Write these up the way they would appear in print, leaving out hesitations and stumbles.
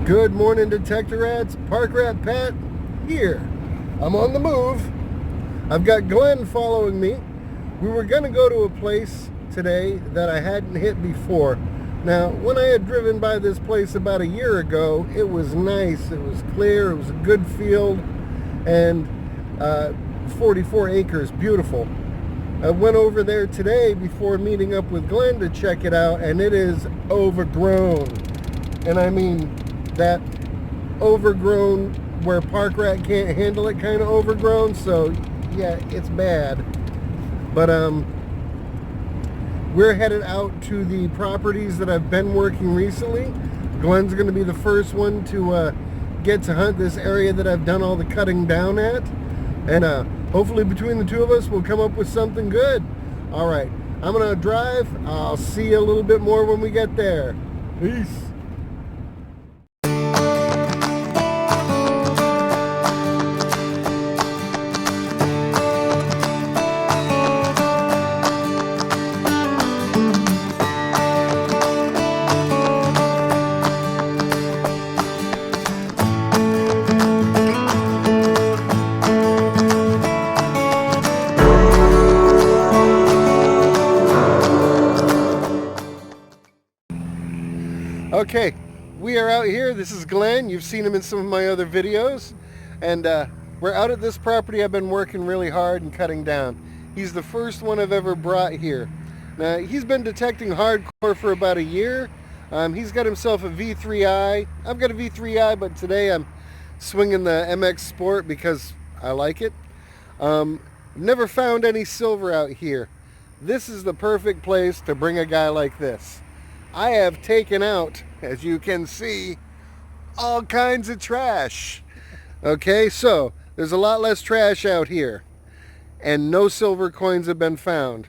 Good morning, Detector Rats. Parkrat Pat here. I'm on the move. I've got Glenn following me. We were going to go to a place today that I hadn't hit before. Now, when I had driven by this place about a year ago, it was nice. It was clear. It was a good field. And 44 acres. Beautiful. I went over there today before meeting up with Glenn to check it out, and it is overgrown. And I mean that overgrown where Parkrat can't handle it kind of overgrown. So yeah, it's bad. But we're headed out to the properties that I've been working recently. Glenn's going to be the first one to get to hunt this area that I've done all the cutting down at. And hopefully between the two of us we'll come up with something good. All right, I'm going to drive. I'll see you a little bit more when we get there. Peace. Okay, we are out here. This is Glenn. You've seen him in some of my other videos. And we're out at this property I've been working really hard and cutting down. He's the first one I've ever brought here. Now, he's been detecting hardcore for about a year. He's got himself a V3I. I've got a V3I, but today I'm swinging the MX Sport because I like it. Never found any silver out here. This is the perfect place to bring a guy like this. I have taken out, as you can see, all kinds of trash. Okay, so there's a lot less trash out here, and no silver coins have been found.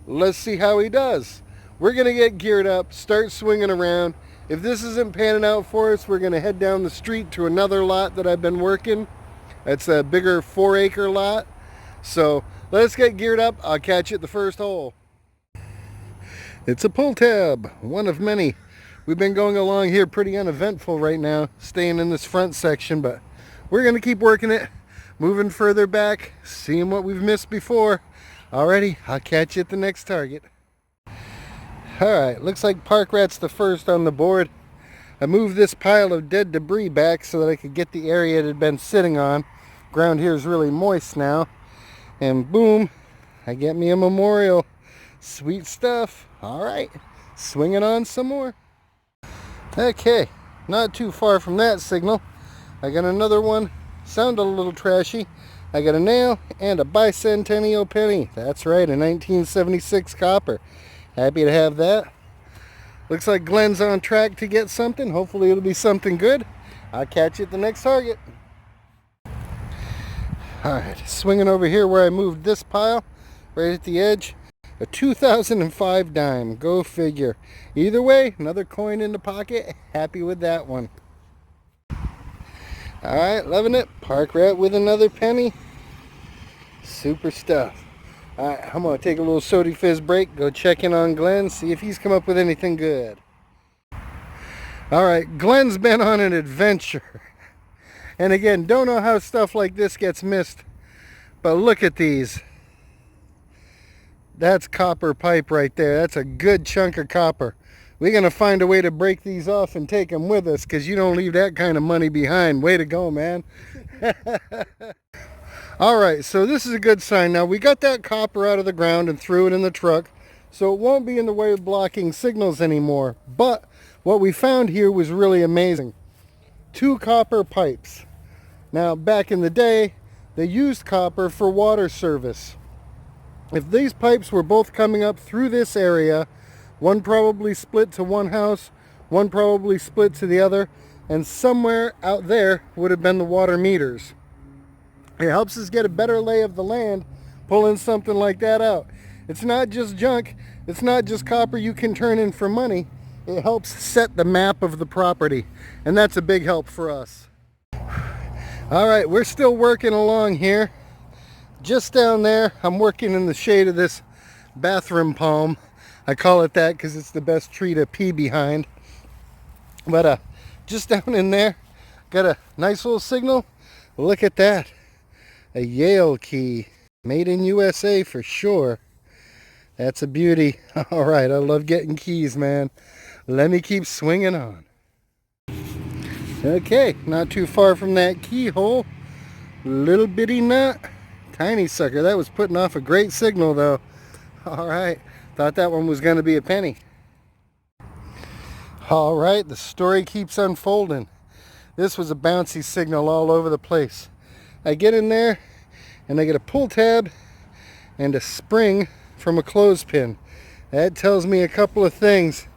Let's see how he does. We're going to get geared up, start swinging around. If this isn't panning out for us, we're going to head down the street to another lot that I've been working. It's a bigger 4-acre lot. So let's get geared up. I'll catch you at the first hole. It's a pull tab, one of many. We've been going along here pretty uneventful right now, staying in this front section, but we're going to keep working it, moving further back, seeing what we've missed before. Alrighty, I'll catch you at the next target. Alright, looks like Parkrat's the first on the board. I moved this pile of dead debris back so that I could get the area it had been sitting on. Ground here is really moist now. And boom, I get me a memorial. Sweet stuff. Alright, swinging on some more. Okay, not too far from that signal. I got another one. Sounded a little trashy. I got a nail and a bicentennial penny. That's right, a 1976 copper. Happy to have that. Looks like Glenn's on track to get something. Hopefully it'll be something good. I'll catch you at the next target. Alright, swinging over here where I moved this pile, right at the edge. A 2005 dime. Go figure. Either way, another coin in the pocket. Happy with that one. Alright, loving it. Parkrat with another penny. Super stuff. Alright, I'm going to take a little sody fizz break. Go check in on Glenn. See if he's come up with anything good. Alright, Glenn's been on an adventure. And again, don't know how stuff like this gets missed. But look at these. That's copper pipe right there. That's a good chunk of copper. We're going to find a way to break these off and take them with us, because you don't leave that kind of money behind. Way to go, man. Alright, so this is a good sign. Now, we got that copper out of the ground and threw it in the truck, so it won't be in the way of blocking signals anymore. But what we found here was really amazing. 2 copper pipes. Now, back in the day, they used copper for water service. If these pipes were both coming up through this area, one probably split to one house, one probably split to the other, and somewhere out there would have been the water meters. It helps us get a better lay of the land, pulling something like that out. It's not just junk, it's not just copper you can turn in for money. It helps set the map of the property, and that's a big help for us. Alright, we're still working along here. Just down there, I'm working in the shade of this bathroom palm. I call it that because it's the best tree to pee behind. But just down in there. Got a nice little signal. Look at that. A Yale key. Made in USA for sure. That's a beauty. Alright, I love getting keys, man. Let me keep swinging on. Okay, not too far from that keyhole. Little bitty nut. Tiny sucker. That was putting off a great signal though. Alright, thought that one was going to be a penny. Alright, the story keeps unfolding. This was a bouncy signal all over the place. I get in there and I get a pull tab and a spring from a clothespin. That tells me a couple of things.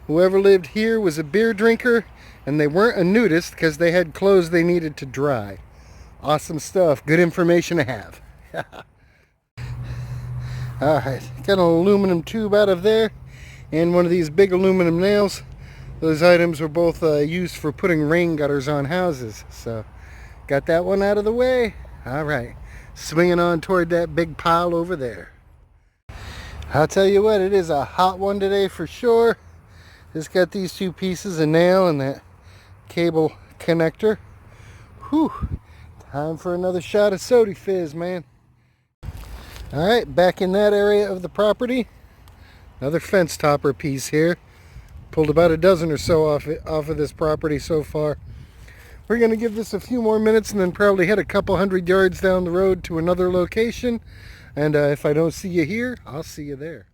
Whoever lived here was a beer drinker and they weren't a nudist because they had clothes they needed to dry. Awesome stuff. Good information to have. Alright, got an aluminum tube out of there and one of these big aluminum nails. Those items were both used for putting rain gutters on houses. So, got that one out of the way. Alright, swinging on toward that big pile over there. I'll tell you what, it is a hot one today for sure. Just got these two pieces, a nail and that cable connector. Whew, time for another shot of Sody Fizz, man. Alright, back in that area of the property. Another fence topper piece here. Pulled about a dozen or so off of this property so far. We're going to give this a few more minutes and then probably head a couple 100 yards down the road to another location. And if I don't see you here, I'll see you there.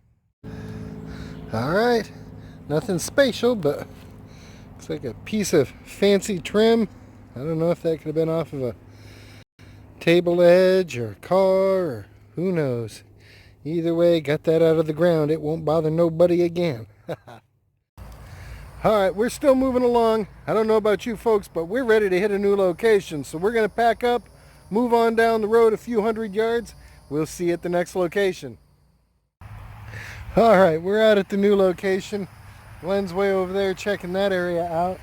Alright, nothing spatial, but looks like a piece of fancy trim. I don't know if that could have been off of a table edge or a car or who knows. Either way, got that out of the ground. It won't bother nobody again. Alright, we're still moving along. I don't know about you folks, but we're ready to hit a new location. So we're going to pack up, move on down the road a few 100 yards. We'll see you at the next location. Alright, we're out at the new location. Glenn's way over there checking that area out.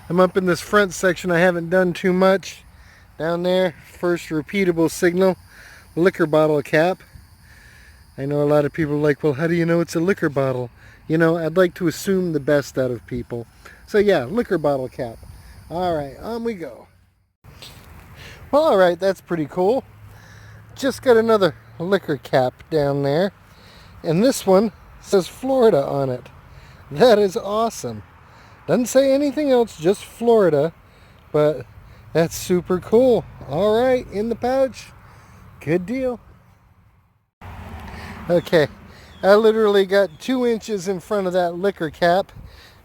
I'm up in this front section. I haven't done too much. Down there, first repeatable signal, liquor bottle cap. I know a lot of people are like, well, how do you know it's a liquor bottle? You know, I'd like to assume the best out of people. So yeah, liquor bottle cap. Alright, on we go. Well, alright, that's pretty cool. Just got another liquor cap down there. And this one says Florida on it. That is awesome. Doesn't say anything else, just Florida. But that's super cool. Alright, in the pouch. Good deal. Okay. I literally got 2 inches in front of that liquor cap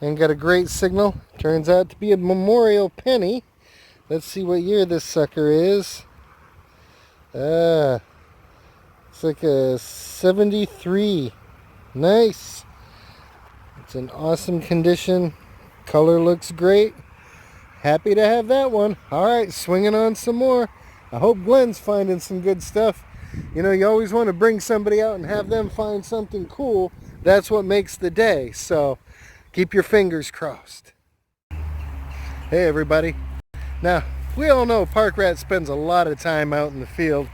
and got a great signal. Turns out to be a memorial penny. Let's see what year this sucker is. It's like a 73. Nice. It's in awesome condition. Color looks great. Happy to have that one. Alright, swinging on some more. I hope Glenn's finding some good stuff. You know, you always want to bring somebody out and have them find something cool. That's what makes the day. So, keep your fingers crossed. Hey everybody. Now, we all know Park Rat spends a lot of time out in the field.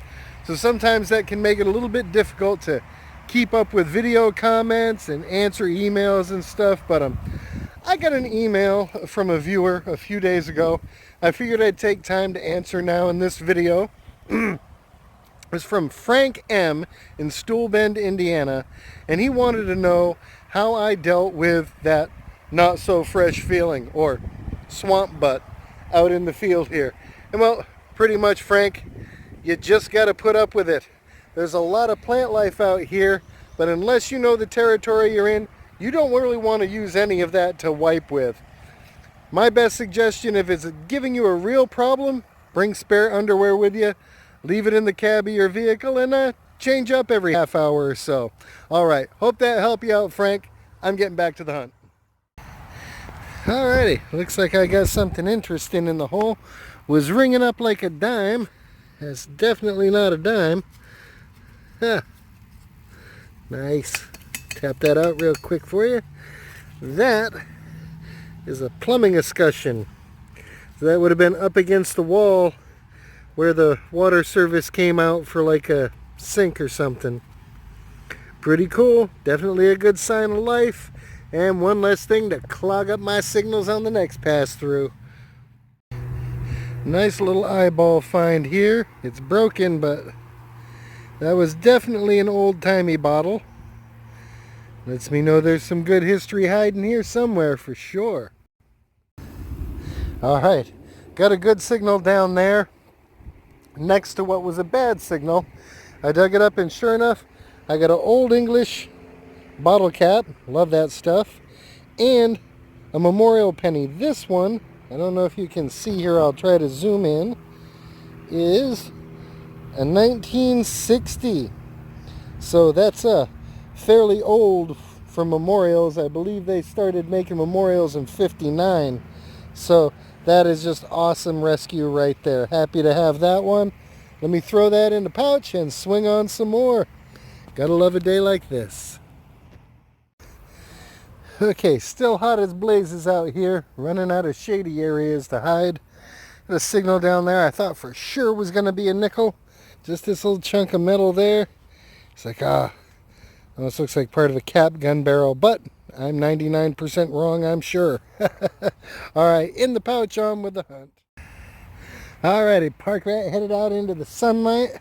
So sometimes that can make it a little bit difficult to keep up with video comments and answer emails and stuff. But I got an email from a viewer a few days ago. I figured I'd take time to answer now in this video. It was from Frank M. in Stool Bend, Indiana, and he wanted to know how I dealt with that not so fresh feeling, or swamp butt, out in the field here. And well, pretty much, Frank, you just got to put up with it. There's a lot of plant life out here, but unless you know the territory you're in, you don't really want to use any of that to wipe with. My best suggestion, if it's giving you a real problem, bring spare underwear with you. Leave it in the cab of your vehicle and change up every half hour or so. Alright, hope that helped you out, Frank. I'm getting back to the hunt. Alrighty, looks like I got something interesting in the hole. Was ringing up like a dime. That's definitely not a dime. Huh. Nice. Tap that out real quick for you. That is a plumbing escutcheon. So that would have been up against the wall where the water service came out for like a sink or something. Pretty cool. Definitely a good sign of life. And one less thing to clog up my signals on the next pass through. Nice little eyeball find here. It's broken, but that was definitely an old-timey bottle. Lets me know there's some good history hiding here somewhere for sure. Alright, got a good signal down there next to what was a bad signal. I dug it up and sure enough, I got an Old English bottle cap. Love that stuff. And a memorial penny. This one, I don't know if you can see here, I'll try to zoom in, is a 1960. So that's fairly old for memorials. I believe they started making memorials in '59. So that is just awesome rescue right there. Happy to have that one. Let me throw that in the pouch and swing on some more. Gotta love a day like this. Okay, still hot as blazes out here. Running out of shady areas to hide. Got a signal down there I thought for sure was going to be a nickel. Just this little chunk of metal there. It's like, this looks like part of a cap gun barrel, but I'm 99% wrong, I'm sure. Alright, in the pouch, on with the hunt. Alrighty, Park Rat headed out into the sunlight.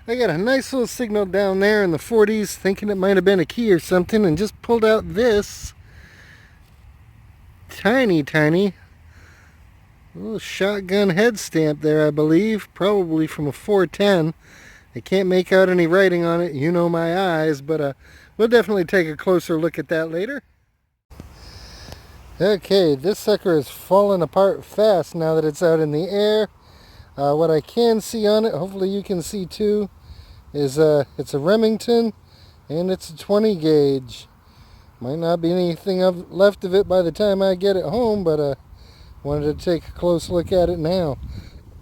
I got a nice little signal down there in the 40s, thinking it might have been a key or something, and just pulled out this tiny little shotgun head stamp there, I believe. Probably from a 410. I can't make out any writing on it, you know my eyes, but we'll definitely take a closer look at that later. Okay, this sucker is falling apart fast now that it's out in the air. What I can see on it, hopefully you can see too, is it's a Remington and it's a 20 gauge. Might not be anything left of it by the time I get it home, but wanted to take a close look at it now.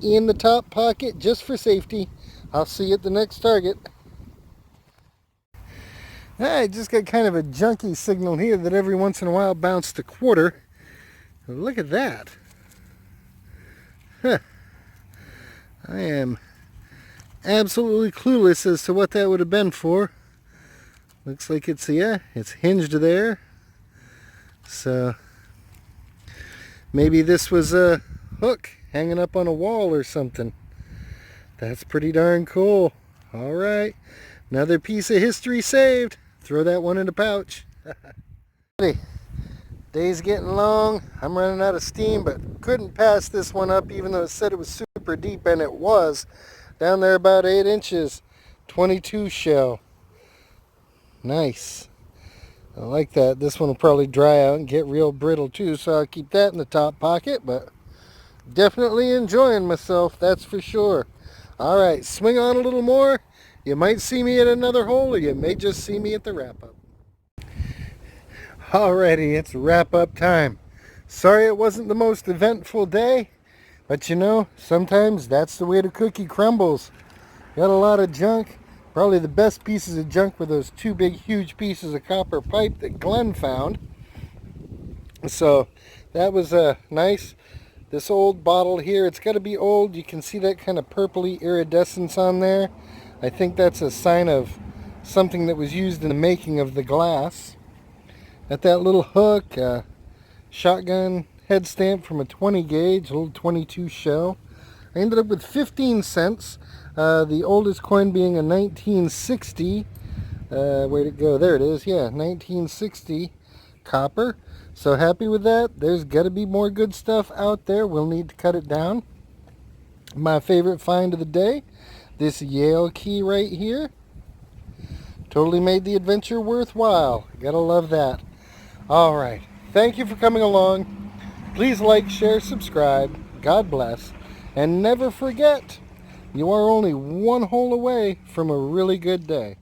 In the top pocket, just for safety. I'll see you at the next target. I just got kind of a junky signal here that every once in a while bounced a quarter. Look at that. Huh. I am absolutely clueless as to what that would have been for. Looks like it's hinged there. So maybe this was a hook hanging up on a wall or something. That's pretty darn cool. Alright, another piece of history saved. Throw that one in the pouch. Day's getting long. I'm running out of steam, but couldn't pass this one up even though it said it was super deep, and it was. Down there about 8 inches. 22 shell. Nice. I like that. This one will probably dry out and get real brittle too, so I'll keep that in the top pocket, but definitely enjoying myself, that's for sure. Alright, swing on a little more. You might see me at another hole, or you may just see me at the wrap-up. Alrighty, it's wrap-up time. Sorry it wasn't the most eventful day, but you know, sometimes that's the way the cookie crumbles. Got a lot of junk. Probably the best pieces of junk were those 2 big huge pieces of copper pipe that Glenn found. So that was nice. This old bottle here, it's got to be old. You can see that kind of purpley iridescence on there. I think that's a sign of something that was used in the making of the glass. Got that little hook, shotgun head stamp from a 20 gauge, a little 22 shell. I ended up with 15 cents. The oldest coin being a 1960. Where'd it go? There it is. Yeah, 1960 copper. So happy with that. There's got to be more good stuff out there. We'll need to cut it down. My favorite find of the day, this Yale key right here. Totally made the adventure worthwhile. Gotta love that. Alright, thank you for coming along. Please like, share, subscribe. God bless. And never forget, you are only one hole away from a really good day.